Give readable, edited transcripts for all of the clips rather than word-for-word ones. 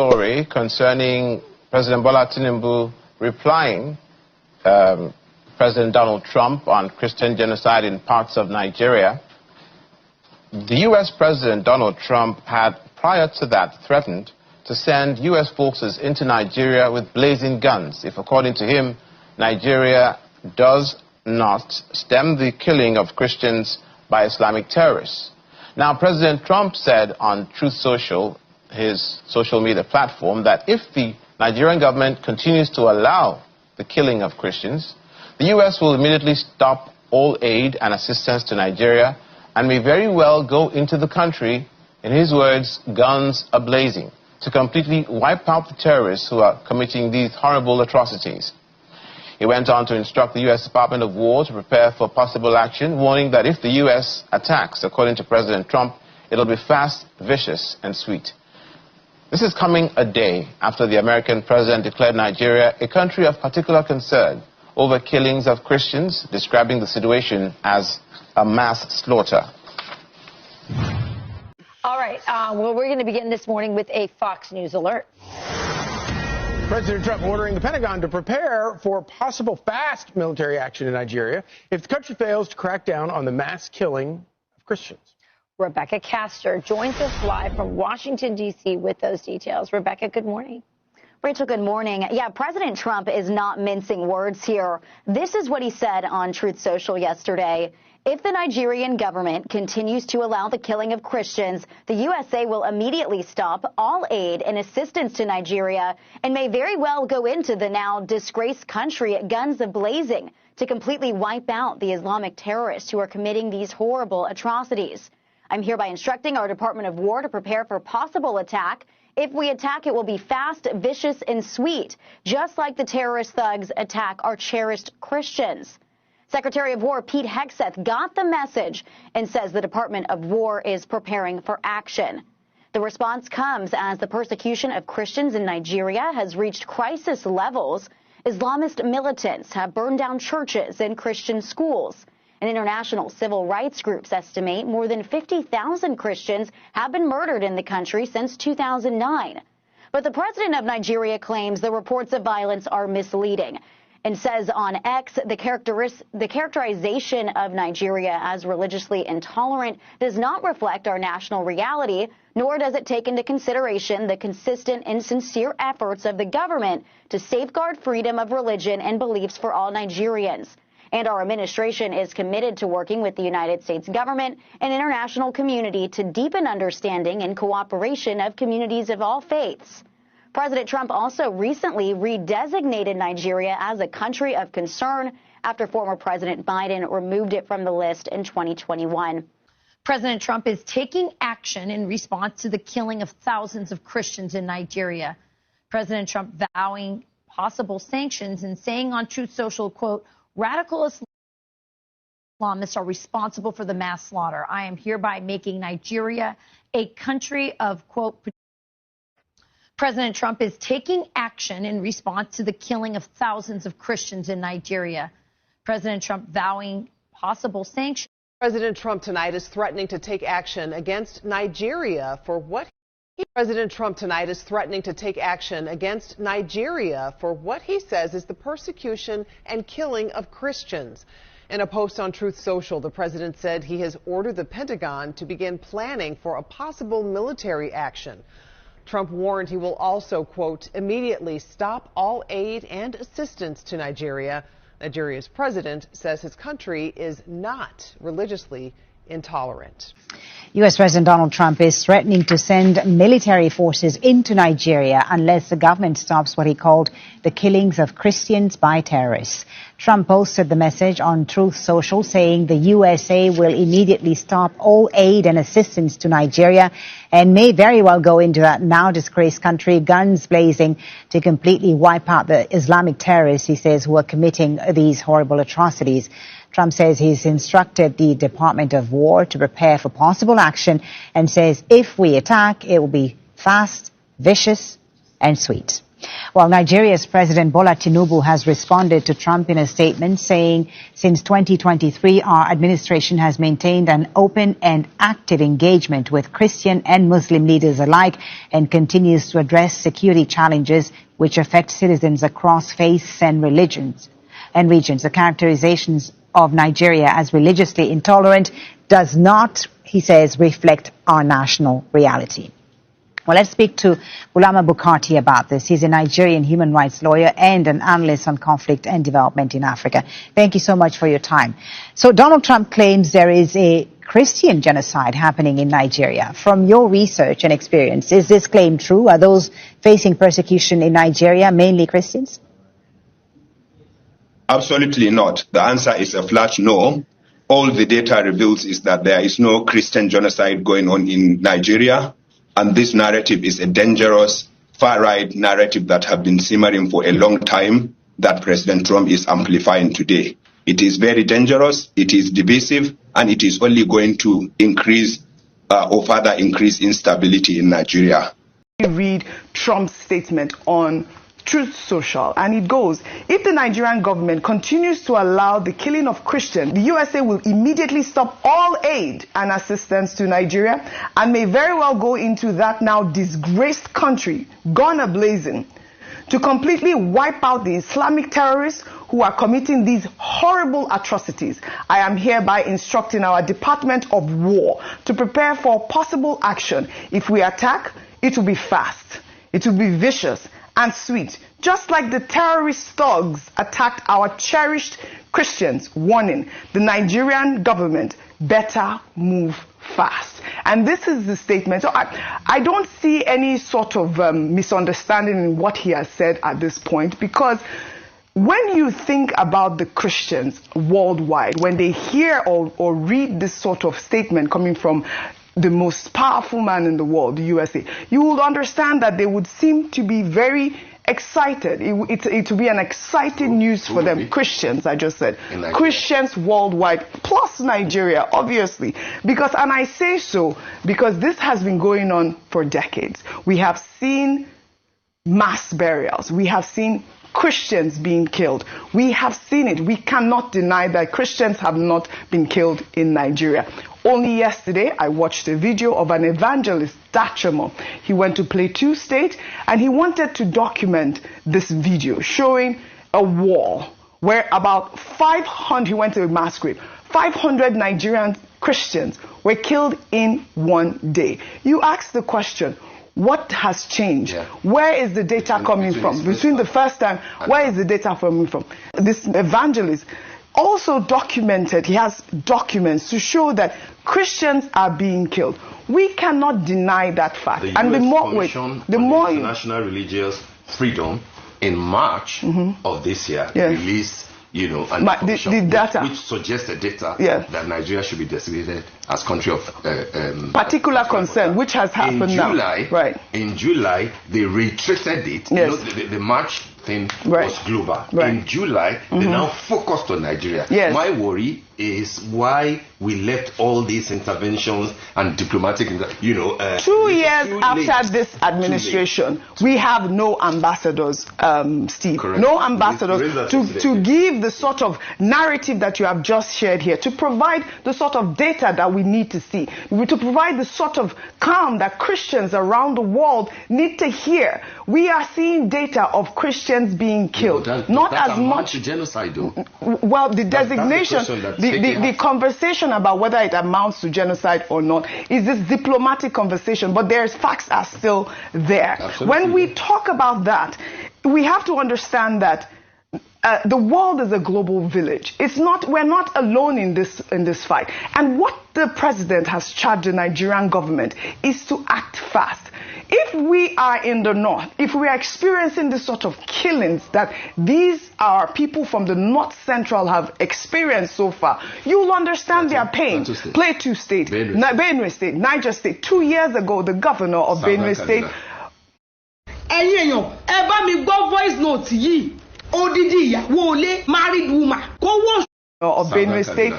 story concerning President Bola Tinubu replying President Donald Trump on Christian genocide in parts of Nigeria. The U.S. President Donald Trump had, prior to that, threatened to send U.S. forces into Nigeria with blazing guns if, according to him, Nigeria does not stem the killing of Christians by Islamic terrorists. Now, President Trump said on Truth Social, his social media platform, that if the Nigerian government continues to allow the killing of Christians, the U.S. will immediately stop all aid and assistance to Nigeria and may very well go into the country, in his words, guns a-blazing, to completely wipe out the terrorists who are committing these horrible atrocities. He went on to instruct the U.S. Department of War to prepare for possible action, warning that if the U.S. attacks, according to President Trump, it'll be fast, vicious, and sweet. This is coming a day after the American president declared Nigeria a country of particular concern over killings of Christians, describing the situation as a mass slaughter. All right, well, we're going to begin this morning with a Fox News alert. President Trump ordering the Pentagon to prepare for possible fast military action in Nigeria if the country fails to crack down on the mass killing of Christians. Rebecca Castor joins us live from Washington, D.C. with those details. Rebecca, good morning. Rachel, good morning. Yeah, President Trump is not mincing words here. This is what he said on Truth Social yesterday. If the Nigerian government continues to allow the killing of Christians, the USA will immediately stop all aid and assistance to Nigeria and may very well go into the now disgraced country at guns a-blazing to completely wipe out the Islamic terrorists who are committing these horrible atrocities. I'm hereby instructing our Department of War to prepare for possible attack. If we attack, it will be fast, vicious, and sweet, just like the terrorist thugs attack our cherished Christians. Secretary of War Pete Hegseth got the message and says the Department of War is preparing for action. The response comes as the persecution of Christians in Nigeria has reached crisis levels. Islamist militants have burned down churches and Christian schools. And international civil rights groups estimate more than 50,000 Christians have been murdered in the country since 2009. But the president of Nigeria claims the reports of violence are misleading and says on X the characterization of Nigeria as religiously intolerant does not reflect our national reality, nor does it take into consideration the consistent and sincere efforts of the government to safeguard freedom of religion and beliefs for all Nigerians. And our administration is committed to working with the United States government and international community to deepen understanding and cooperation of communities of all faiths. President Trump also recently redesignated Nigeria as a country of concern after former President Biden removed it from the list in 2021. President Trump is taking action in response to the killing of thousands of Christians in Nigeria. President Trump vowing possible sanctions and saying on Truth Social, quote, "Radical Islamists are responsible for the mass slaughter. I am hereby making Nigeria a country of," quote. President Trump is taking action in response to the killing of thousands of Christians in Nigeria. President Trump vowing possible sanctions. President Trump tonight is threatening to take action against Nigeria for what President Trump tonight is threatening to take action against Nigeria for what he says is the persecution and killing of Christians. In a post on Truth Social, the president said he has ordered the Pentagon to begin planning for a possible military action. Trump warned he will also, quote, immediately stop all aid and assistance to Nigeria. Nigeria's president says his country is not religiously intolerant. U.S. President Donald Trump is threatening to send military forces into Nigeria unless the government stops what he called the killings of Christians by terrorists. Trump posted the message on Truth Social saying the USA will immediately stop all aid and assistance to Nigeria and may very well go into that now disgraced country, guns blazing, to completely wipe out the Islamic terrorists, he says, who are committing these horrible atrocities. Trump says he's instructed the Department of War to prepare for possible action and says if we attack, it will be fast, vicious, and sweet. Well, Nigeria's President Bola Tinubu has responded to Trump in a statement saying since 2023, our administration has maintained an open and active engagement with Christian and Muslim leaders alike and continues to address security challenges which affect citizens across faiths and religions and regions. The characterizations of Nigeria as religiously intolerant does not, he says, reflect our national reality. Well, let's speak to Bulama Bukati about this. He's a Nigerian human rights lawyer and an analyst on conflict and development in Africa. Thank you so much for your time. So Donald Trump claims there is a Christian genocide happening in Nigeria. From your research and experience, is this claim true? Are those facing persecution in Nigeria mainly Christians? Absolutely not. The answer is a flat no. All the data reveals is that there is no Christian genocide going on in Nigeria. And this narrative is a dangerous, far-right narrative that has been simmering for a long time that President Trump is amplifying today. It is very dangerous, it is divisive, and it is only going to increase or further increase instability in Nigeria. Read Trump's statement on Truth Social, and it goes, if the Nigerian government continues to allow the killing of Christians, the USA will immediately stop all aid and assistance to Nigeria and may very well go into that now disgraced country, gone a-blazing, to completely wipe out the Islamic terrorists who are committing these horrible atrocities. I am hereby instructing our Department of War to prepare for possible action. If we attack, it will be fast, it will be vicious, and sweet, just like the terrorist thugs attacked our cherished Christians, warning the Nigerian government better move fast. And this is the statement. So I don't see any sort of misunderstanding in what he has said at this point, because when you think about the Christians worldwide, when they hear or read this sort of statement coming from the most powerful man in the world, the USA, you will understand that they would seem to be very excited. It will be an exciting news for them. Christians, I just said. Christians worldwide, plus Nigeria, obviously. Because, and I say so because this has been going on for decades. We have seen mass burials. We have seen Christians being killed. We have seen it. We cannot deny that Christians have not been killed in Nigeria. Only yesterday, I watched a video of an evangelist, Dachamo. He went to Plateau State and he wanted to document this video showing a wall where about 500, he went to a mass grave, 500 Nigerian Christians were killed in one day. You ask the question, what has changed? Yeah. Where is the data coming from? Between the first time, where is the data coming from? This evangelist also documented, he has documents to show that Christians are being killed. We cannot deny that fact. The and the more International Religious Freedom in March of this year released, the data which suggests the data that Nigeria should be designated as country of particular concern, which has happened July, now. Right. In July, they retraced it. Yes. The March thing was global. Right. In July, they now focused on Nigeria. Yes. My worry is why we left all these interventions and diplomatic, 2 years after this administration, we have no ambassadors, Steve. Correct. No ambassadors to give the sort of narrative that you have just shared here, to provide the sort of data that we need to see, to provide the sort of calm that Christians around the world need to hear. We are seeing data of Christians being killed. Not as much genocide, though. Well, the designation, the conversation about whether it amounts to genocide or not is this diplomatic conversation, but there's facts are still there. Absolutely. When we talk about that, we have to understand that the world is a global village. We're not alone in this fight. And what the president has charged the Nigerian government is to act fast. If we are in the north, if we are experiencing this sort of killings that these are people from the north central have experienced so far, you will understand their pain. Plateau State, Benue State, Niger State. 2 years ago, the governor of Benue State. Voice note yi. Odidi ìyàwó ilé married woman. Of Benue State,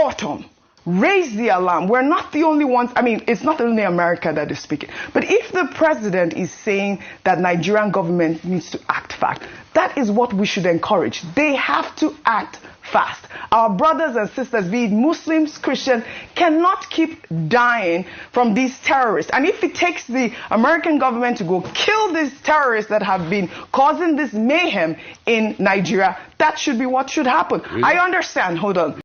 autumn. raise the alarm. We're not the only ones. I mean, it's not only America that is speaking. But if the president is saying that Nigerian government needs to act fast, that is what we should encourage. They have to act fast. Our brothers and sisters, be it Muslims, Christians, cannot keep dying from these terrorists. And if it takes the American government to go kill these terrorists that have been causing this mayhem in Nigeria, that should be what should happen. Really? I understand. Hold on.